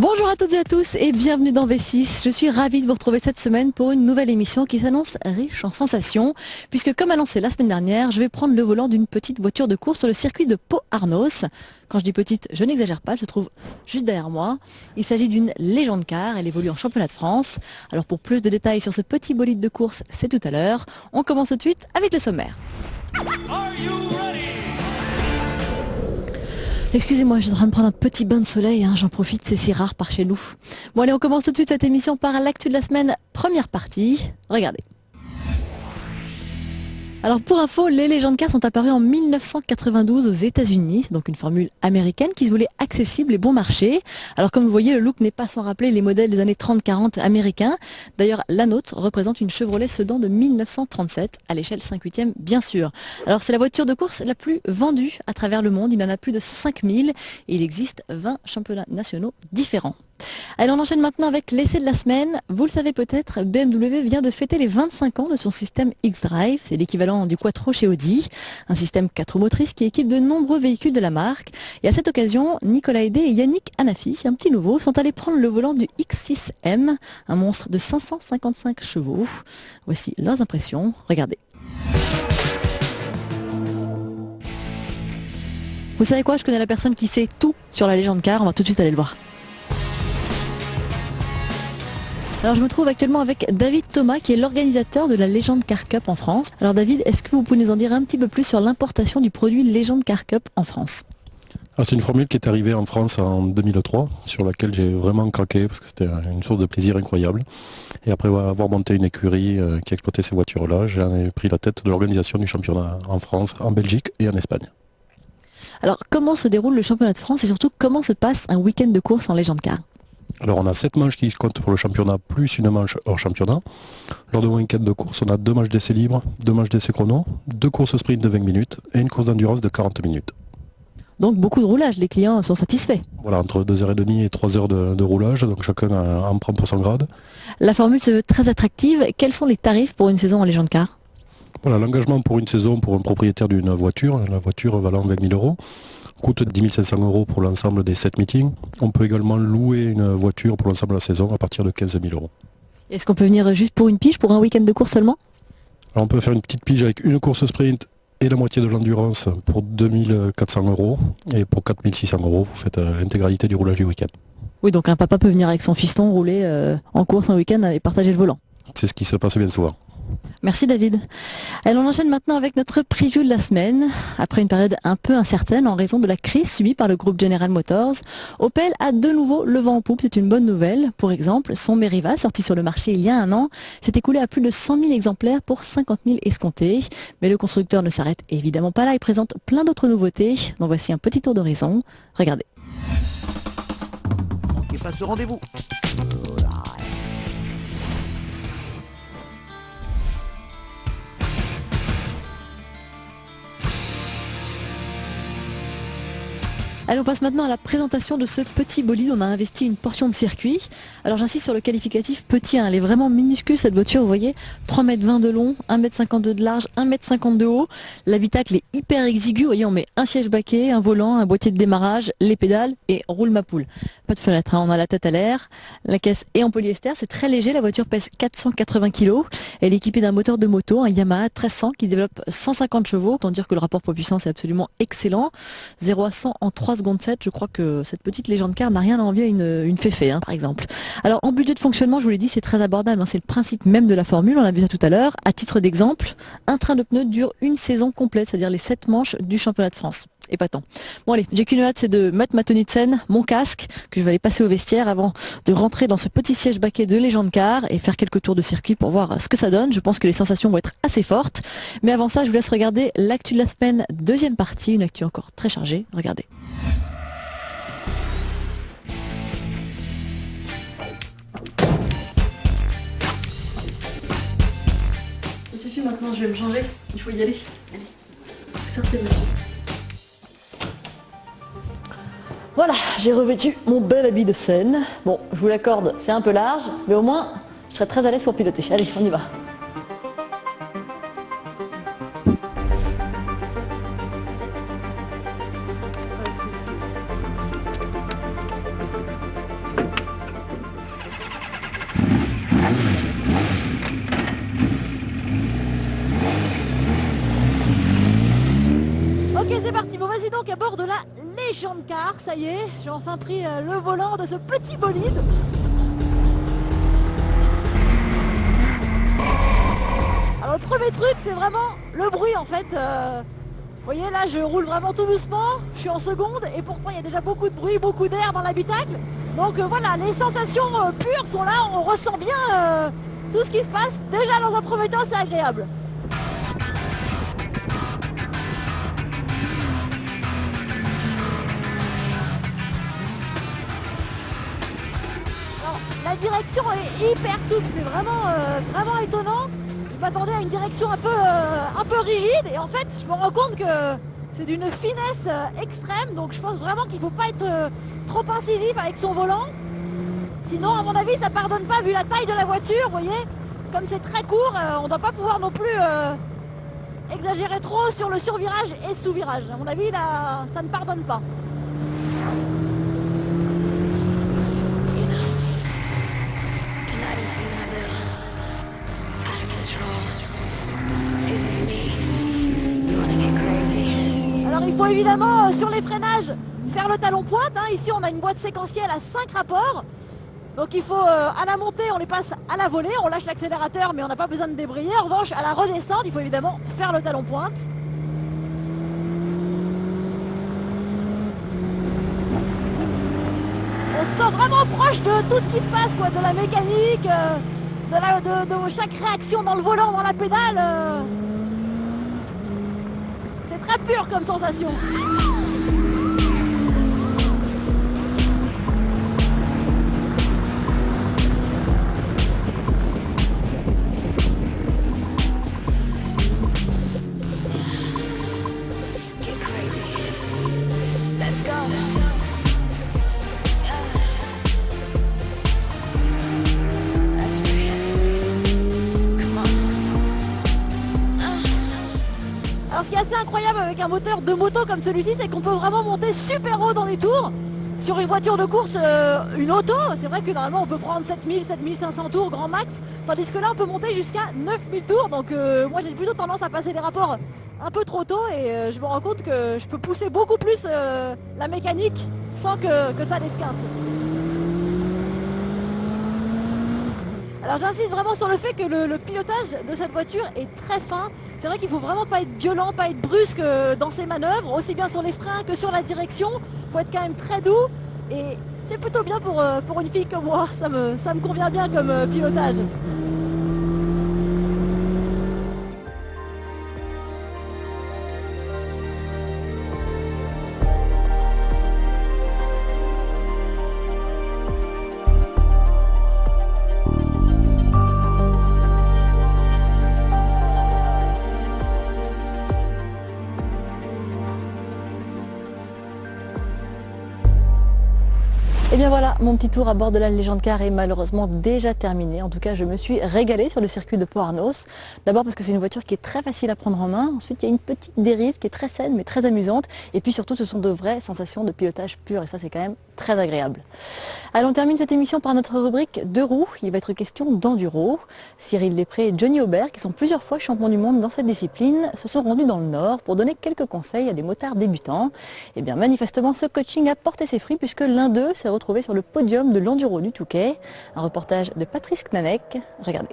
Bonjour à toutes et à tous et bienvenue dans V6. Je suis ravie de vous retrouver cette semaine pour une nouvelle émission qui s'annonce riche en sensations. Puisque comme annoncé la semaine dernière, je vais prendre le volant d'une petite voiture de course sur le circuit de Pau-Arnos. Quand je dis petite, je n'exagère pas, elle se trouve juste derrière moi. Il s'agit d'une légende car, elle évolue en championnat de France. Alors pour plus de détails sur ce petit bolide de course, c'est tout à l'heure. On commence tout de suite avec le sommaire. Excusez-moi, je suis en train de prendre un petit bain de soleil, j'en profite, c'est si rare par chez nous. Bon allez, on commence tout de suite cette émission par l'actu de la semaine, première partie. Regardez. Alors pour info, les légendes cars sont apparues en 1992 aux États-Unis, c'est donc une formule américaine qui se voulait accessible et bon marché. Alors comme vous voyez, le look n'est pas sans rappeler les modèles des années 30-40 américains. D'ailleurs, la nôtre représente une Chevrolet Sedan de 1937, à l'échelle 5/8 bien sûr. Alors c'est la voiture de course la plus vendue à travers le monde, il en a plus de 5000 et il existe 20 championnats nationaux différents. Allez, on enchaîne maintenant avec l'essai de la semaine. Vous le savez peut-être, BMW vient de fêter les 25 ans de son système X-Drive. C'est l'équivalent du Quattro chez Audi. Un système 4 roues motrices qui équipe de nombreux véhicules de la marque. Et à cette occasion, Nicolas Hédé et Yannick Hanafi, un petit nouveau, sont allés prendre le volant du X6M, un monstre de 555 chevaux. Voici leurs impressions. Regardez. Vous savez quoi, je connais la personne qui sait tout sur la légende car. On va tout de suite aller le voir. Alors je me trouve actuellement avec David Thomas qui est l'organisateur de la Legend Car Cup en France. Alors David, est-ce que vous pouvez nous en dire un petit peu plus sur l'importation du produit Legend Car Cup en France? Alors, c'est une formule qui est arrivée en France en 2003, sur laquelle j'ai vraiment craqué parce que c'était une source de plaisir incroyable. Et après avoir monté une écurie qui exploitait ces voitures-là, j'en ai pris la tête de l'organisation du championnat en France, en Belgique et en Espagne. Alors comment se déroule le championnat de France et surtout comment se passe un week-end de course en Legend Car? Alors on a 7 manches qui comptent pour le championnat, plus une manche hors championnat. Lors de mon week-end de course, on a 2 manches d'essai libre, 2 manches d'essai chrono, 2 courses sprint de 20 minutes et une course d'endurance de 40 minutes. Donc beaucoup de roulage, les clients sont satisfaits. Voilà, entre 2h30 et 3h de roulage, donc chacun en prend pour son grade. La formule se veut très attractive. Quels sont les tarifs pour une saison en Legend Car? Voilà, l'engagement pour une saison pour un propriétaire d'une voiture, la voiture valant 20 000 euros, coûte 10 500 euros pour l'ensemble des 7 meetings. On peut également louer une voiture pour l'ensemble de la saison à partir de 15 000 euros. Est-ce qu'on peut venir juste pour une pige, pour un week-end de course seulement? Alors on peut faire une petite pige avec une course sprint et la moitié de l'endurance pour 2 400 euros. Et pour 4 600 euros, vous faites l'intégralité du roulage du week-end. Oui, donc un papa peut venir avec son fiston rouler en course un week-end et partager le volant. C'est ce qui se passe bien souvent. Merci David. Allez, on enchaîne maintenant avec notre preview de la semaine. Après une période un peu incertaine en raison de la crise subie par le groupe General Motors, Opel a de nouveau le vent en poupe, c'est une bonne nouvelle. Pour exemple, son Meriva, sorti sur le marché il y a un an, s'est écoulé à plus de 100 000 exemplaires pour 50 000 escomptés. Mais le constructeur ne s'arrête évidemment pas là, il présente plein d'autres nouveautés. Donc voici un petit tour d'horizon. Regardez. Manquez pas ce rendez-vous. Allez, on passe maintenant à la présentation de ce petit bolide. On a investi une portion de circuit. Alors j'insiste sur le qualificatif petit, elle est vraiment minuscule cette voiture, vous voyez, 3,20 m de long, 1,52 m de large, 1,50 m de haut. L'habitacle est hyper exigu, vous voyez, on met un siège baquet, un volant, un boîtier de démarrage, les pédales et roule ma poule. Pas de fenêtre, on a la tête à l'air, la caisse est en polyester, c'est très léger, la voiture pèse 480 kg. Elle est équipée d'un moteur de moto, un Yamaha 1300 qui développe 150 chevaux, autant dire que le rapport poids-puissance est absolument excellent. 0 à 100 en 3 secondes 7, je crois que cette petite légende car n'a rien à envier à une Féfé, par exemple. Alors en budget de fonctionnement, je vous l'ai dit, c'est très abordable, c'est le principe même de la formule, on a vu ça tout à l'heure. À titre d'exemple, un train de pneus dure une saison complète, c'est-à-dire les 7 manches du championnat de France. Épatant. Bon allez, j'ai qu'une hâte, c'est de mettre ma tenue de scène, mon casque, que je vais aller passer au vestiaire avant de rentrer dans ce petit siège baquet de légende car et faire quelques tours de circuit pour voir ce que ça donne. Je pense que les sensations vont être assez fortes. Mais avant ça, je vous laisse regarder l'actu de la semaine, deuxième partie, une actu encore très chargée. Regardez. Ça suffit maintenant, je vais me changer. Il faut y aller. Allez, sortez monsieur. Voilà, j'ai revêtu mon bel habit de scène. Bon, je vous l'accorde, c'est un peu large, mais au moins, je serai très à l'aise pour piloter. Allez, on y va. bord de la Legend Car, ça y est, j'ai enfin pris le volant de ce petit bolide. Alors le premier truc c'est vraiment le bruit en fait. Vous voyez là je roule vraiment tout doucement, je suis en seconde et pourtant il y a déjà beaucoup de bruit, beaucoup d'air dans l'habitacle. Donc voilà, les sensations pures sont là, on ressent bien tout ce qui se passe. Déjà dans un premier temps c'est agréable. Alors, la direction elle est hyper souple, c'est vraiment étonnant. Je m'attendais à une direction un peu rigide et en fait je me rends compte que c'est d'une finesse extrême, donc je pense vraiment qu'il ne faut pas être trop incisif avec son volant. Sinon à mon avis ça pardonne pas vu la taille de la voiture, vous voyez. Comme c'est très court, on ne doit pas pouvoir non plus exagérer trop sur le survirage et sous-virage. À mon avis là ça ne pardonne pas. Alors il faut évidemment sur les freinages faire le talon pointe, hein. Ici on a une boîte séquentielle à 5 rapports. Donc il faut à la montée on les passe à la volée, on lâche l'accélérateur mais on n'a pas besoin de débrayer. En revanche à la redescente il faut évidemment faire le talon pointe. On se sent vraiment proche de tout ce qui se passe, quoi, de la mécanique, de chaque réaction dans le volant, dans la pédale. C'est très pur comme sensation. Alors ce qui est assez incroyable avec un moteur de moto comme celui-ci, c'est qu'on peut vraiment monter super haut dans les tours. Sur une voiture de course, une auto, c'est vrai que normalement on peut prendre 7000, 7500 tours grand max, tandis que là on peut monter jusqu'à 9000 tours. Donc moi j'ai plutôt tendance à passer les rapports un peu trop tôt et je me rends compte que je peux pousser beaucoup plus la mécanique sans que ça l'esquinte. Alors j'insiste vraiment sur le fait que le pilotage de cette voiture est très fin. C'est vrai qu'il ne faut vraiment pas être violent, pas être brusque dans ses manœuvres, aussi bien sur les freins que sur la direction. Il faut être quand même très doux et c'est plutôt bien pour une fille comme moi. Ça me convient bien comme pilotage. Et bien voilà, mon petit tour à bord de la Legend Car est malheureusement déjà terminé. En tout cas, je me suis régalée sur le circuit de Pau-Arnos. D'abord parce que c'est une voiture qui est très facile à prendre en main. Ensuite, il y a une petite dérive qui est très saine mais très amusante. Et puis surtout, ce sont de vraies sensations de pilotage pur. Et ça, c'est quand même très agréable. Allez, on termine cette émission par notre rubrique deux roues. Il va être question d'enduro. Cyril Després et Johnny Aubert, qui sont plusieurs fois champions du monde dans cette discipline, se sont rendus dans le Nord pour donner quelques conseils à des motards débutants. Et bien manifestement, ce coaching a porté ses fruits puisque l'un d'eux s'est retrouvé sur le podium de l'enduro du Touquet. Un reportage de Patrice Knanek. Regardez.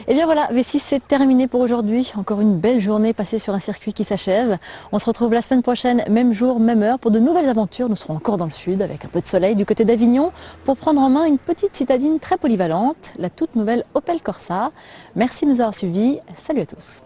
Et bien voilà, V6 c'est terminé pour aujourd'hui. Encore une belle journée passée sur un circuit qui s'achève. On se retrouve la semaine prochaine, même jour, même heure, pour de nouvelles aventures. Nous serons encore dans le sud, avec un peu de soleil du côté d'Avignon, pour prendre en main une petite citadine très polyvalente, la toute nouvelle Opel Corsa. Merci de nous avoir suivis. Salut à tous.